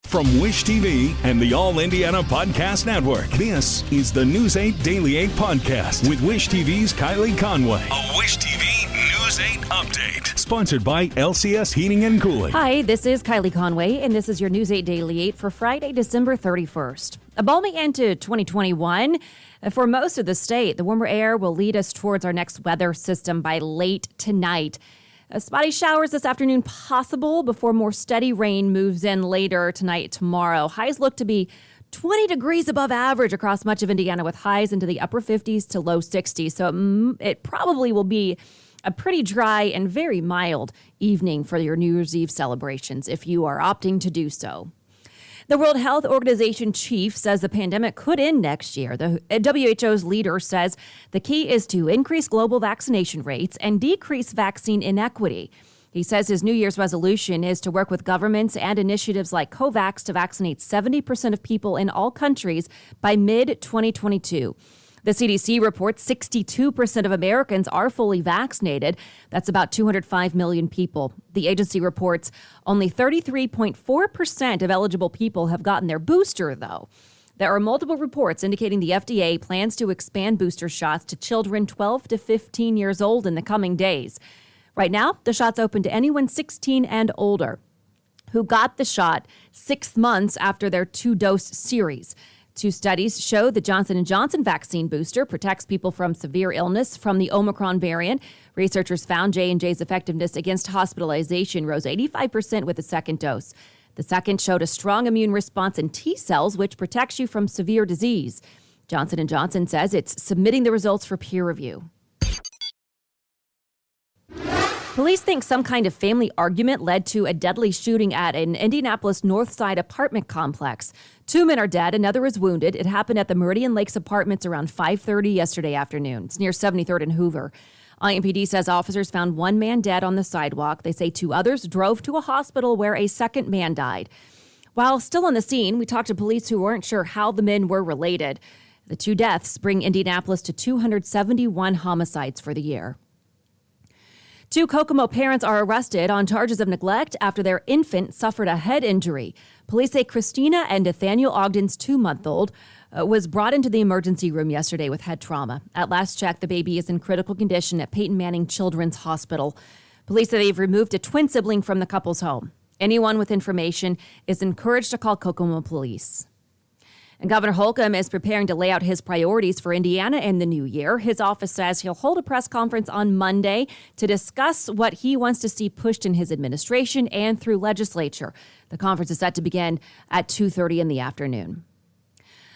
From Wish TV and the All Indiana Podcast Network, this is the News 8 Daily 8 Podcast with Wish TV's Kylie Conway. A Wish TV News 8 update. Sponsored by LCS Heating and Cooling. Hi, this is Kylie Conway, and this is your News 8 Daily 8 for Friday, December 31st. A balmy end to 2021. For most of the state, the warmer air will lead us towards our next weather system by late tonight. Spotty showers this afternoon possible before more steady rain moves in later tonight, tomorrow. Highs look to be 20 degrees above average across much of Indiana with highs into the upper 50s to low 60s. So it probably will be a pretty dry and very mild evening for your New Year's Eve celebrations if you are opting to do so. The World Health Organization chief says the pandemic could end next year. The WHO's leader says the key is to increase global vaccination rates and decrease vaccine inequity. He says his New Year's resolution is to work with governments and initiatives like COVAX to vaccinate 70% of people in all countries by mid-2022. The CDC reports 62% of Americans are fully vaccinated. That's about 205 million people. The agency reports only 33.4% of eligible people have gotten their booster, though. There are multiple reports indicating the FDA plans to expand booster shots to children 12 to 15 years old in the coming days. Right now, the shot's open to anyone 16 and older who got the shot 6 months after their 2-dose series. 2 studies show the Johnson & Johnson vaccine booster protects people from severe illness from the Omicron variant. Researchers found J&J's effectiveness against hospitalization rose 85% with the second dose. The second showed a strong immune response in T cells, which protects you from severe disease. Johnson & Johnson says it's submitting the results for peer review. Police think some kind of family argument led to a deadly shooting at an Indianapolis North Side apartment complex. 2 men are dead, another is wounded. It happened at the Meridian Lakes Apartments around 5:30 yesterday afternoon. It's near 73rd and Hoover. IMPD says officers found 1 man dead on the sidewalk. They say 2 others drove to a hospital where a second man died. While still on the scene, we talked to police who weren't sure how the men were related. The 2 deaths bring Indianapolis to 271 homicides for the year. 2 Kokomo parents are arrested on charges of neglect after their infant suffered a head injury. Police say Christina and Nathaniel Ogden's 2-month-old was brought into the emergency room yesterday with head trauma. At last check, the baby is in critical condition at Peyton Manning Children's Hospital. Police say they've removed a twin sibling from the couple's home. Anyone with information is encouraged to call Kokomo police. And Governor Holcomb is preparing to lay out his priorities for Indiana in the new year. His office says he'll hold a press conference on Monday to discuss what he wants to see pushed in his administration and through legislature. The conference is set to begin at 2:30 in the afternoon.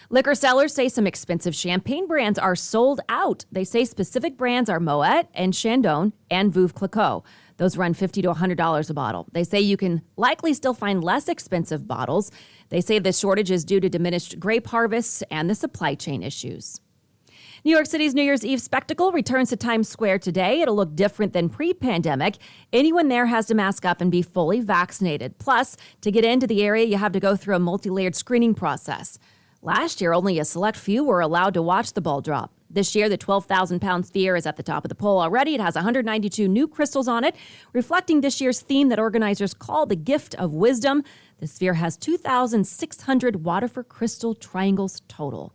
Liquor sellers say some expensive champagne brands are sold out. They say specific brands are Moet and Chandon and Veuve Clicquot. Those run $50 to $100 a bottle. They say you can likely still find less expensive bottles. They say the shortage is due to diminished grape harvests and the supply chain issues. New York City's New Year's Eve spectacle returns to Times Square today. It'll look different than pre-pandemic. Anyone there has to mask up and be fully vaccinated. Plus, to get into the area, you have to go through a multi-layered screening process. Last year, only a select few were allowed to watch the ball drop. This year, the 12,000-pound sphere is at the top of the pole already. It has 192 new crystals on it, reflecting this year's theme that organizers call the gift of wisdom. The sphere has 2,600 Waterford crystal triangles total.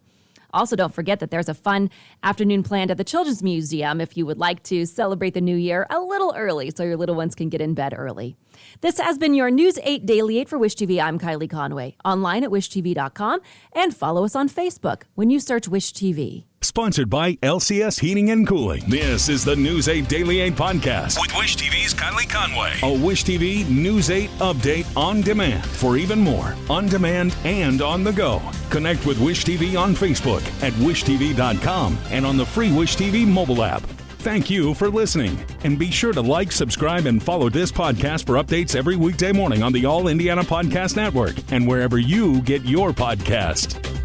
Also, don't forget that there's a fun afternoon planned at the Children's Museum if you would like to celebrate the new year a little early so your little ones can get in bed early. This has been your News 8 Daily 8 for Wish TV. I'm Kylie Conway. Online at wishtv.com and follow us on Facebook when you search Wish TV. Sponsored by LCS Heating and Cooling. This is the News 8 Daily 8 Podcast with Wish TV's Kylie Conway. A Wish TV News 8 update on demand. For even more, on demand and on the go. Connect with Wish TV on Facebook at wishtv.com and on the free Wish TV mobile app. Thank you for listening. And be sure to like, subscribe, and follow this podcast for updates every weekday morning on the All Indiana Podcast Network and wherever you get your podcast.